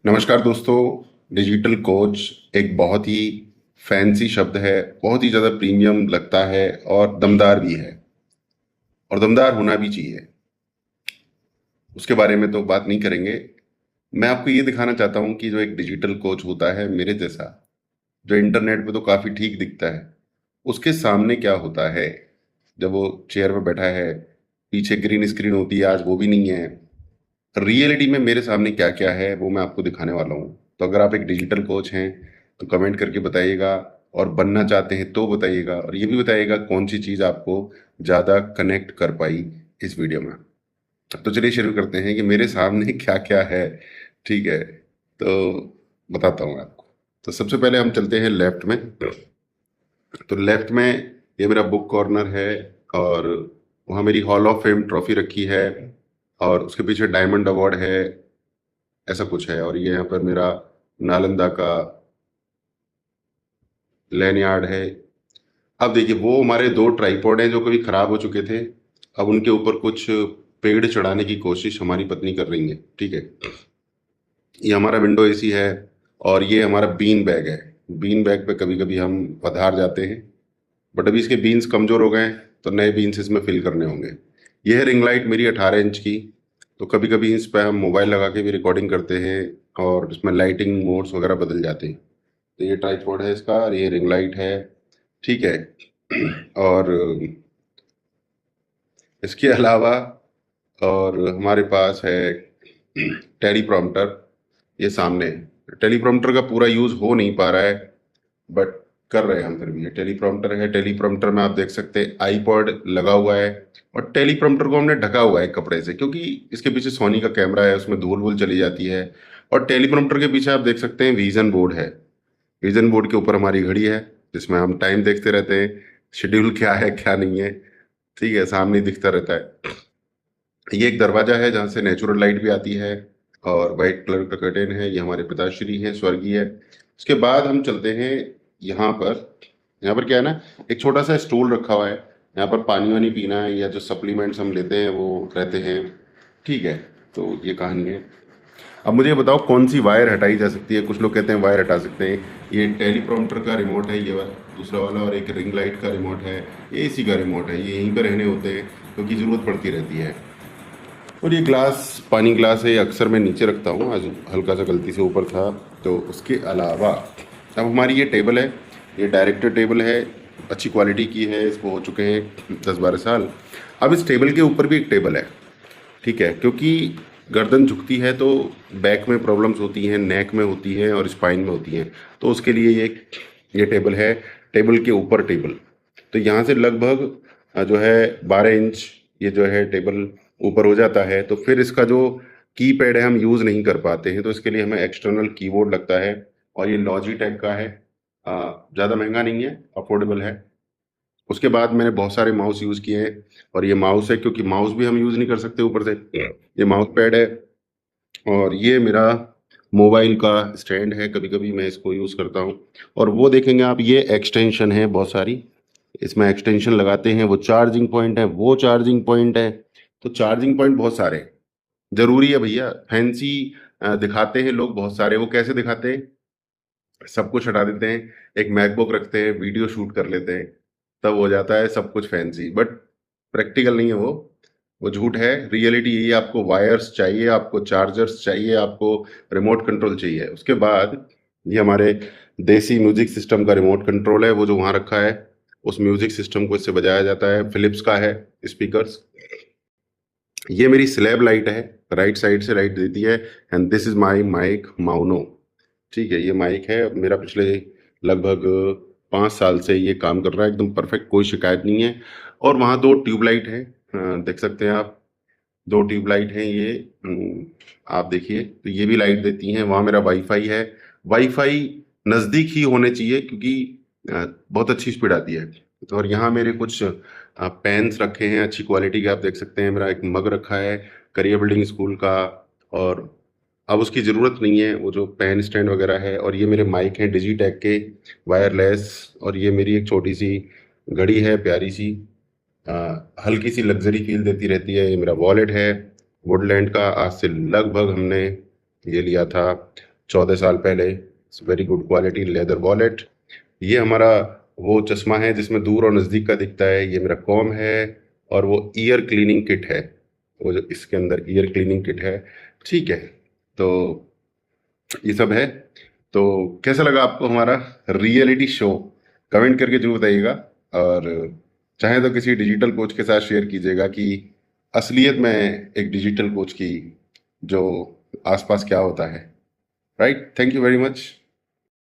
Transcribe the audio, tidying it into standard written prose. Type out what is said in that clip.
नमस्कार दोस्तों। Digital coach एक बहुत ही फैंसी शब्द है, बहुत ही ज़्यादा प्रीमियम लगता है और दमदार भी है, और दमदार होना भी चाहिए। उसके बारे में तो बात नहीं करेंगे। मैं आपको ये दिखाना चाहता हूँ कि जो एक डिजिटल कोच होता है मेरे जैसा, जो इंटरनेट पे तो काफ़ी ठीक दिखता है, उसके सामने क्या होता है जब वो चेयर पे बैठा है। पीछे ग्रीन स्क्रीन होती है, आज वो भी नहीं है। रियलिटी में मेरे सामने क्या क्या है वो मैं आपको दिखाने वाला हूँ। तो अगर आप एक डिजिटल कोच हैं तो कमेंट करके बताइएगा, और बनना चाहते हैं तो बताइएगा, और ये भी बताइएगा कौन सी चीज़ आपको ज़्यादा कनेक्ट कर पाई इस वीडियो में। तो चलिए शुरू करते हैं कि मेरे सामने क्या क्या है। ठीक है, तो बताता हूँ आपको। तो सबसे पहले हम चलते हैं लेफ्ट में। तो लेफ्ट में ये मेरा बुक कॉर्नर है, और वहाँ मेरी हॉल ऑफ फेम ट्रॉफी रखी है, और उसके पीछे डायमंड अवार्ड है, ऐसा कुछ है। और ये यहाँ पर मेरा नालंदा का लैंडयार्ड है। अब देखिए, वो हमारे दो ट्राइपॉड हैं जो कभी खराब हो चुके थे। अब उनके ऊपर कुछ पेड़ चढ़ाने की कोशिश हमारी पत्नी कर रही है। ठीक है, ये हमारा विंडो एसी है, और ये हमारा बीन बैग है। बीन बैग पे कभी कभी हम पधार जाते हैं, बट अभी इसके बीन्स कमज़ोर हो गए हैं, तो नए बीन्स इसमें फिल करने होंगे। ये है रिंग लाइट मेरी 18 इंच की। तो कभी कभी इस पर हम मोबाइल लगा के भी रिकॉर्डिंग करते हैं, और इसमें लाइटिंग मोड्स वगैरह बदल जाते हैं। तो ये ट्राइपॉड है इसका, और ये रिंग लाइट है। ठीक है। और इसके अलावा और हमारे पास है टेलीप्रॉम्प्टर। ये सामने टेलीप्रॉम्प्टर का पूरा यूज़ हो नहीं पा रहा है, बट कर रहे हैं हम फिर भी। ये टेलीप्रॉम्प्टर है। टेलीप्रॉम्प्टर में आप देख सकते हैं आईपॉड लगा हुआ है, और टेलीप्रॉम्प्टर को हमने ढका हुआ है कपड़े से, क्योंकि इसके पीछे सोनी का कैमरा है, उसमें धूल वूल चली जाती है। और टेलीप्रॉम्प्टर के पीछे आप देख सकते हैं विजन बोर्ड है। विजन बोर्ड के ऊपर हमारी घड़ी है, जिसमें हम टाइम देखते रहते हैं, शेड्यूल क्या है क्या नहीं है। ठीक है, सामने दिखता रहता है। ये एक दरवाजा है जहाँ से नेचुरल लाइट भी आती है, और वाइट कलर का कर्टेन है। ये हमारे पिताश्री हैं, स्वर्गीय। उसके बाद हम चलते हैं यहाँ पर। यहाँ पर क्या है ना, एक छोटा सा स्टूल रखा हुआ है। यहाँ पर पानी वानी पीना है, या जो सप्लीमेंट्स हम लेते हैं वो रहते हैं। ठीक है, तो ये कहानी है। अब मुझे ये बताओ कौन सी वायर हटाई जा सकती है। कुछ लोग कहते हैं वायर हटा सकते हैं। ये टेलीप्रॉम्प्टर का रिमोट है, ये वाला दूसरा वाला, और एक रिंग लाइट का रिमोट है। ये एसी का रिमोट है। ये यहीं पर रहने होते हैं क्योंकि ज़रूरत पड़ती रहती है। और ये ग्लास पानी ग्लास है, ये अक्सर मैं नीचे रखता हूँ, आज हल्का सा गलती से ऊपर था। तो उसके अलावा अब हमारी ये टेबल है, ये डायरेक्टर टेबल है, अच्छी क्वालिटी की है। इसको हो चुके हैं 10-12 साल। अब इस टेबल के ऊपर भी एक टेबल है। ठीक है, क्योंकि गर्दन झुकती है तो बैक में प्रॉब्लम्स होती हैं, नेक में होती हैं, और स्पाइन में होती हैं। तो उसके लिए ये टेबल है। टेबल के ऊपर टेबल। तो यहाँ से लगभग जो है 12 इंच ये जो है टेबल ऊपर हो जाता है। तो फिर इसका जो कीपैड है हम यूज़ नहीं कर पाते हैं, तो इसके लिए हमें एक्सटर्नल कीबोर्ड लगता है। और ये लॉजिटेक का है, ज़्यादा महंगा नहीं है, अफोर्डेबल है। उसके बाद मैंने बहुत सारे माउस यूज़ किए हैं, और ये माउस है क्योंकि माउस भी हम यूज़ नहीं कर सकते ऊपर से। ये माउस पैड है, और ये मेरा मोबाइल का स्टैंड है, कभी कभी मैं इसको यूज़ करता हूँ। और वो देखेंगे आप, ये एक्सटेंशन है बहुत सारी, इसमें एक्सटेंशन लगाते हैं। वो चार्जिंग पॉइंट है, वो चार्जिंग पॉइंट है। तो चार्जिंग पॉइंट बहुत सारे हैं। जरूरी है भैया, फैंसी दिखाते हैं लोग बहुत सारे। वो कैसे दिखाते हैं, सब कुछ हटा देते हैं, एक मैकबुक रखते हैं, वीडियो शूट कर लेते हैं, तब हो जाता है सब कुछ फैंसी। बट प्रैक्टिकल नहीं है वो झूठ है। रियलिटी यही है, आपको वायर्स चाहिए, आपको चार्जर्स चाहिए, आपको रिमोट कंट्रोल चाहिए। उसके बाद ये हमारे देसी म्यूजिक सिस्टम का रिमोट कंट्रोल है, वो जो वहाँ रखा है। उस म्यूजिक सिस्टम को इससे बजाया जाता है, फिलिप्स का है स्पीकर्स। ये मेरी स्लैब लाइट है, राइट साइड से लाइट देती है। And this is my mic माउनो। ठीक है, ये माइक है मेरा, पिछले लगभग 5 साल से ये काम कर रहा है, एकदम परफेक्ट, कोई शिकायत नहीं है। और वहाँ दो ट्यूबलाइट है, देख सकते हैं आप, दो ट्यूबलाइट हैं ये। आप देखिए, तो ये भी लाइट देती हैं। वहाँ मेरा वाईफाई है। वाईफाई नज़दीक ही होने चाहिए, क्योंकि बहुत अच्छी स्पीड आती है। और यहाँ मेरे कुछ पेन्स रखे हैं अच्छी क्वालिटी के, आप देख सकते हैं। मेरा एक मग रखा है करियर बिल्डिंग स्कूल का, और अब उसकी ज़रूरत नहीं है, वो जो पेन स्टैंड वगैरह है। और ये मेरे माइक हैं डिजिटेक के, वायरलेस। और ये मेरी एक छोटी सी घड़ी है, प्यारी सी, हल्की सी लग्जरी फील देती रहती है। ये मेरा वॉलेट है वुडलैंड का, आज से लगभग हमने ये लिया था 14 साल पहले। Very good quality leather wallet. ये हमारा वो चश्मा है जिसमें दूर और नज़दीक का दिखता है। ये मेरा कॉम है और वो ईयर क्लीनिंग किट है, वो जो इसके अंदर ईयर क्लीनिंग किट है। ठीक है, तो ये सब है। तो कैसा लगा आपको हमारा रियलिटी शो? कमेंट करके जरूर बताइएगा। और चाहे तो किसी डिजिटल कोच के साथ शेयर कीजिएगा कि असलियत में एक डिजिटल कोच की जो आसपास क्या होता है। Right, thank you very much.